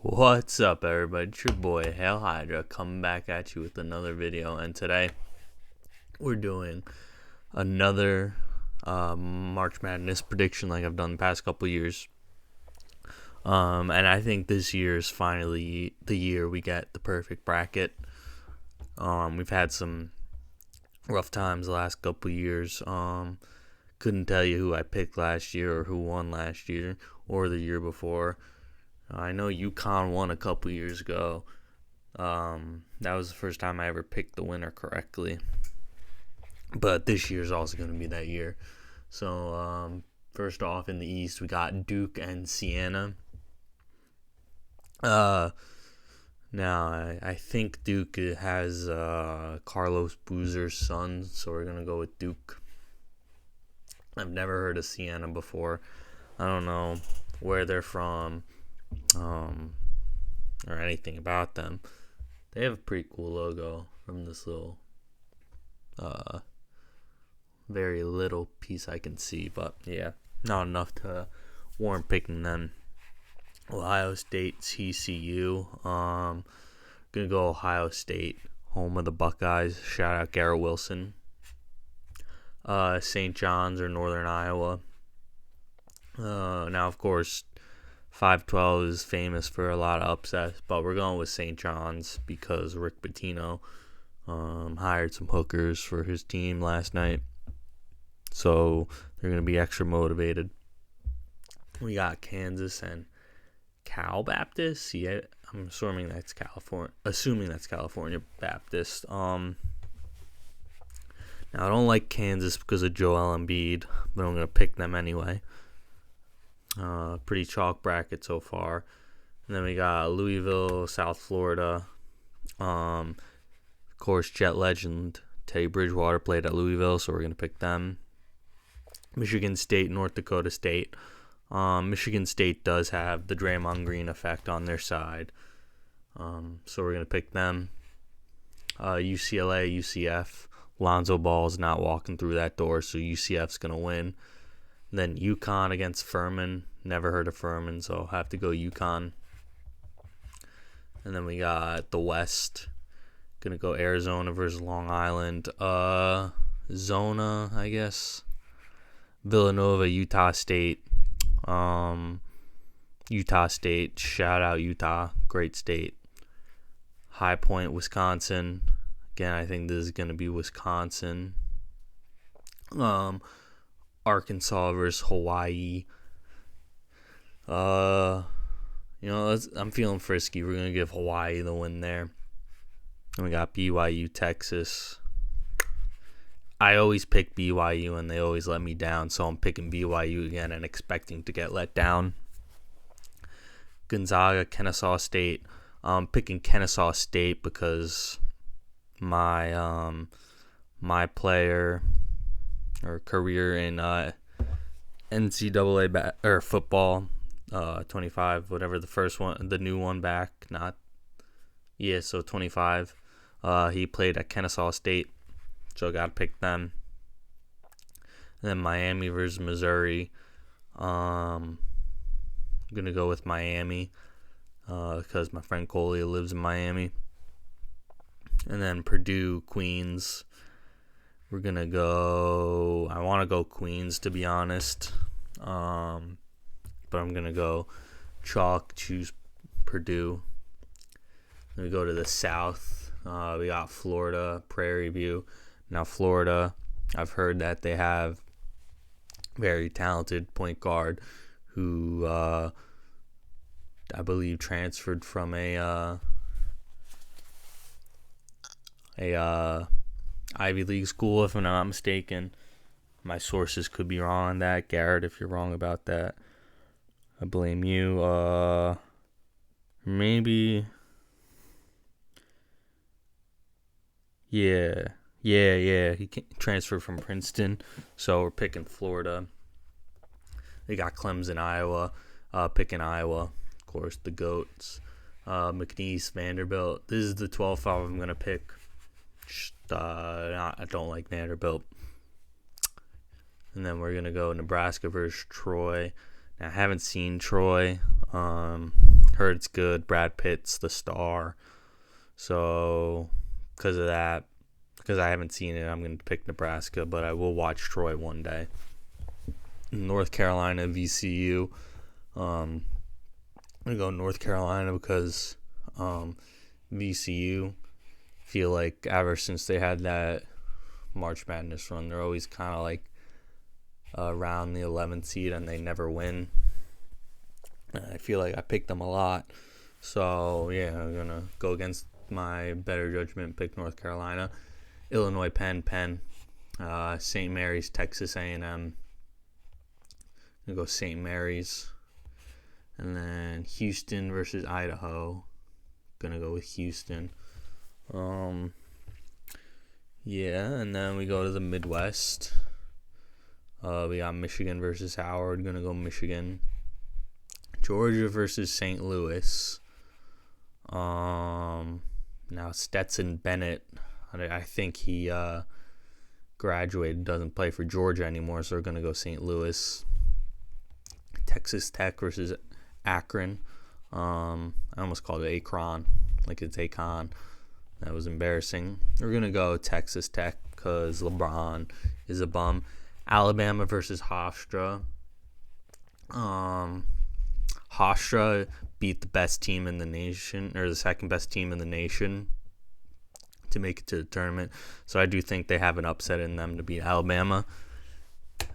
What's up, everybody? It's your boy Hail Hydra coming back at you with another video, and today we're doing another March Madness prediction like I've done the past couple years. And I think this year is finally the year we get the perfect bracket. We've had some rough times the last couple years. Couldn't tell you who I picked last year or who won last year or the year before. I know UConn won a couple years ago. That was the first time I ever picked the winner correctly. But this year's also going to be that year. So, first off, in the East, we got Duke and Siena. Now, I think Duke has Carlos Boozer's son, so we're going to go with Duke. I've never heard of Siena before. I don't know where they're from or anything about them. They have a pretty cool logo from this little very little piece I can see, but yeah, not enough to warrant picking them. Ohio State, TCU. Gonna go Ohio State, home of the Buckeyes. Shout out Garrett Wilson. St. John's or Northern Iowa. Now, of course, 512 is famous for a lot of upsets, but we're going with St. John's because Rick Pitino hired some hookers for his team last night, so they're going to be extra motivated. We got Kansas and Cal Baptist. Yeah, I'm assuming that's California Baptist. Now, I don't like Kansas because of Joel Embiid, but I'm going to pick them anyway. Pretty chalk bracket so far. And then we got Louisville, South Florida. Of course, Jet legend Teddy Bridgewater played at Louisville, so we're going to pick them. Michigan State, North Dakota State. Michigan State does have the Draymond Green effect on their side, so we're going to pick them. UCLA, UCF. Lonzo Ball's not walking through that door, so UCF's going to win. Then UConn against Furman. Never heard of Furman, so I'll have to go UConn. And then we got the West. Going to go Arizona versus Long Island. Zona, I guess. Villanova, Utah State. Utah State. Shout out Utah. Great state. High Point, Wisconsin. Again, I think this is going to be Wisconsin. Arkansas versus Hawaii. I'm feeling frisky. We're going to give Hawaii the win there. And we got BYU, Texas. I always pick BYU, and they always let me down, so I'm picking BYU again and expecting to get let down. Gonzaga, Kennesaw State. I'm picking Kennesaw State because my player or career in NCAA or football, 25, whatever the first one, the new one back, so 25. He played at Kennesaw State, so I gotta pick them. And then Miami versus Missouri. I'm gonna go with Miami because my friend Coley lives in Miami. And then Purdue, Queens. We're going to go... I want to go Queens, to be honest. But I'm going to go chalk, choose Purdue. Then we go to the South. We got Florida, Prairie View. Now, Florida, I've heard that they have very talented point guard who I believe transferred from a Ivy League school, if I'm not mistaken. My sources could be wrong on that. Garrett, if you're wrong about that, I blame you. Maybe. Yeah. He transferred from Princeton, so we're picking Florida. They got Clemson, Iowa. Picking Iowa, of course, the GOATs. McNeese, Vanderbilt. This is the 12th I'm going to pick. I don't like Vanderbilt. And then we're going to go Nebraska versus Troy. Now, I haven't seen Troy. Heard it's good. Brad Pitt's the star. So, because of that, because I haven't seen it, I'm going to pick Nebraska, but I will watch Troy one day. North Carolina, VCU. I'm going to go North Carolina because VCU, feel like ever since they had that March Madness run, they're always kind of like around the 11th seed and they never win. I feel like I picked them a lot. So, yeah, I'm going to go against my better judgment, pick North Carolina. Illinois, Penn. St. Mary's, Texas A&M. I'm going to go St. Mary's. And then Houston versus Idaho. Going to go with Houston. Yeah, and then we go to the Midwest. We got Michigan versus Howard. Going to go Michigan. Georgia versus St. Louis. Now Stetson Bennett, I think he graduated, doesn't play for Georgia anymore, so we're going to go St. Louis. Texas Tech versus Akron. I almost called it Akron, like it's Akon. That was embarrassing. We're going to go Texas Tech because LeBron is a bum. Alabama versus Hofstra. Hofstra beat the best team in the nation, or the second best team in the nation, to make it to the tournament. So I do think they have an upset in them to beat Alabama.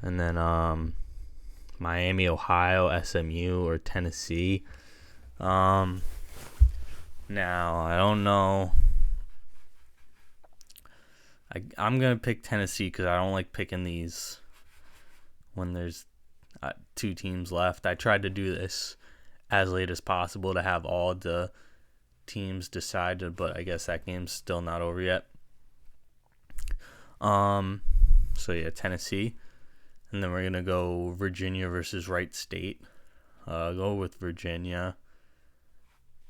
And then Miami, Ohio, SMU, or Tennessee. Now, I don't know. I'm going to pick Tennessee because I don't like picking these when there's two teams left. I tried to do this as late as possible to have all the teams decided, but I guess that game's still not over yet. So yeah, Tennessee. And then we're going to go Virginia versus Wright State. Go with Virginia.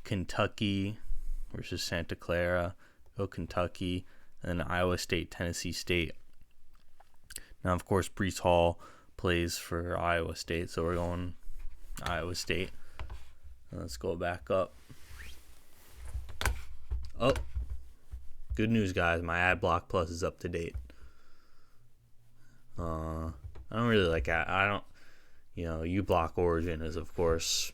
Kentucky versus Santa Clara. Go Kentucky. And then Iowa State, Tennessee State. Now, of course, Breece Hall plays for Iowa State, so we're going Iowa State. Let's go back up. Oh, good news, guys. My AdBlock Plus is up to date. I don't really like that. uBlock Origin is, of course,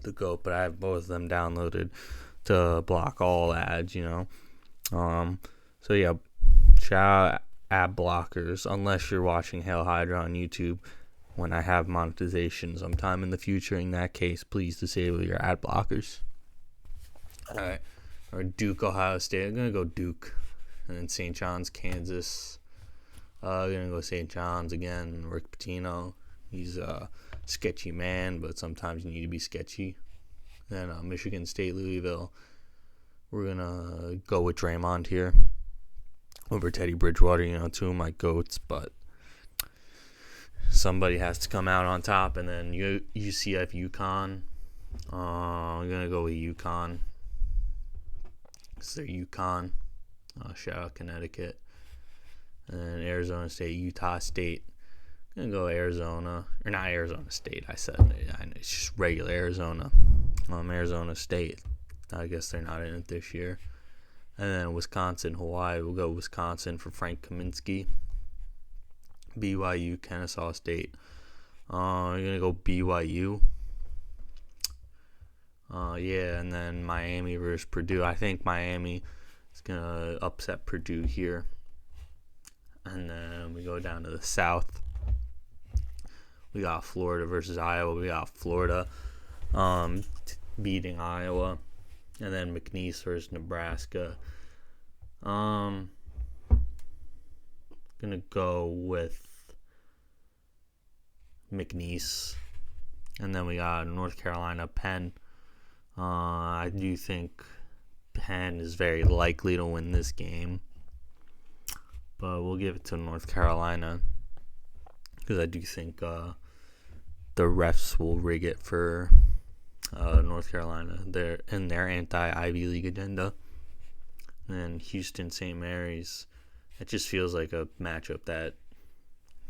the GOAT, but I have both of them downloaded to block all ads, So, yeah, shout out ad blockers, unless you're watching Hail Hydra on YouTube when I have monetization sometime in the future. In that case, please disable your ad blockers. All right. Or Duke, Ohio State. I'm going to go Duke. And then St. John's, Kansas. I'm going to go St. John's again. Rick Pitino. He's a sketchy man, but sometimes you need to be sketchy. Then Michigan State, Louisville. We're going to go with Draymond here over Teddy Bridgewater, two of my GOATs, but somebody has to come out on top. And then UCF, UConn. I'm going to go with UConn. It's their UConn. Shout out Connecticut. And then Arizona State, Utah State. I'm going to go Arizona. Or not Arizona State, I said. It's just regular Arizona. Arizona State. I guess they're not in it this year. And then Wisconsin, Hawaii. We'll go Wisconsin for Frank Kaminsky. BYU, Kennesaw State. I'm going to go BYU. And then Miami versus Purdue. I think Miami is going to upset Purdue here. And then we go down to the South. We got Florida versus Iowa. We got Florida beating Iowa. And then McNeese versus Nebraska. Gonna go with McNeese. And then we got North Carolina, Penn. I do think Penn is very likely to win this game. But we'll give it to North Carolina. Because I do think the refs will rig it for North Carolina. They're in their anti-Ivy League agenda. And Houston, St. Mary's. It just feels like a matchup that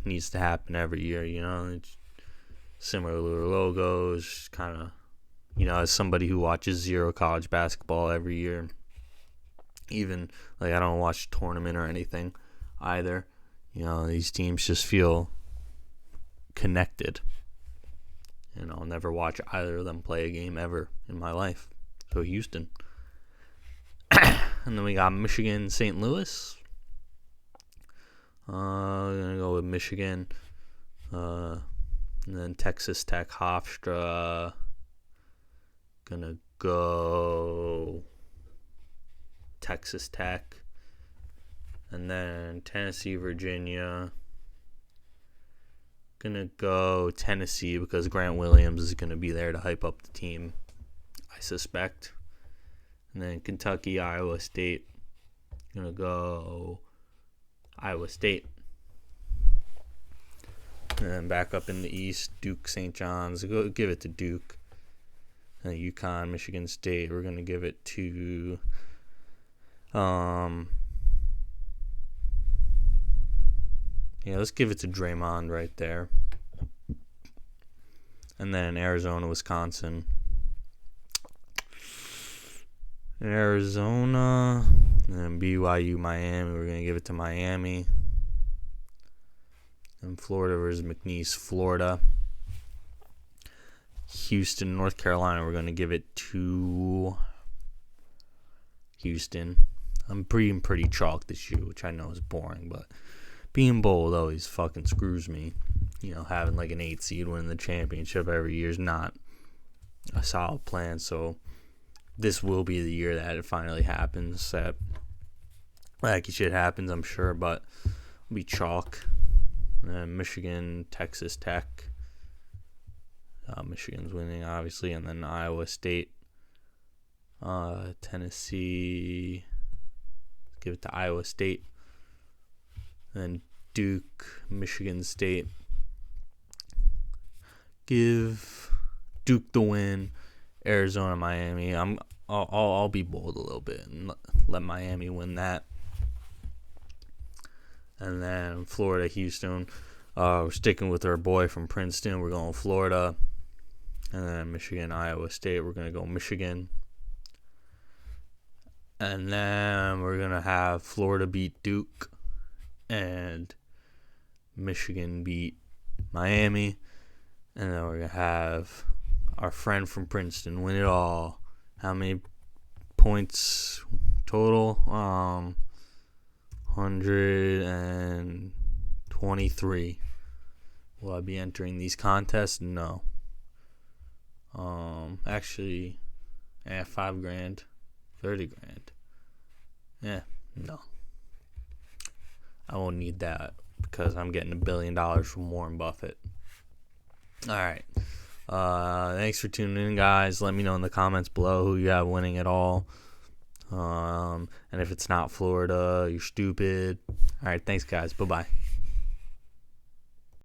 needs to happen every year, It's similar logos, kind of as somebody who watches zero college basketball every year, even like I don't watch tournament or anything either, these teams just feel connected. And I'll never watch either of them play a game ever in my life. So Houston. And then we got Michigan, St. Louis. We're going to go with Michigan. And then Texas Tech, Hofstra. Going to go Texas Tech. And then Tennessee, Virginia. Gonna go Tennessee because Grant Williams is gonna be there to hype up the team, I suspect. And then Kentucky, Iowa State. Gonna go Iowa State. And then back up in the East, Duke, St. John's. Go give it to Duke. And UConn, Michigan State. We're gonna give it to let's give it to Draymond right there. And then Arizona, Wisconsin. Arizona. And then BYU, Miami. We're going to give it to Miami. And Florida versus McNeese, Florida. Houston, North Carolina. We're going to give it to Houston. I'm being pretty chalk this year, which I know is boring, but being bold always fucking screws me. Having like an 8 seed winning the championship every year is not a solid plan. So this will be the year that it finally happens. That wacky shit happens, I'm sure, but it'll be chalk. And Michigan, Texas Tech. Michigan's winning, obviously. And then Iowa State. Tennessee. Give it to Iowa State. And Duke, Michigan State. Give Duke the win. Arizona, Miami. I'll be bold a little bit and let Miami win that. And then Florida, Houston. We're sticking with our boy from Princeton. We're going Florida. And then Michigan, Iowa State. We're going to go Michigan. And then we're going to have Florida beat Duke. And Michigan beat Miami. And then we're going to have our friend from Princeton win it all. How many points total? 123. Will I be entering these contests? No. Actually, $5,000, $30,000. Yeah, no. I won't need that because I'm getting $1 billion from Warren Buffett. All right. Thanks for tuning in, guys. Let me know in the comments below who you have winning it all. And if it's not Florida, you're stupid. All right. Thanks, guys. Bye-bye.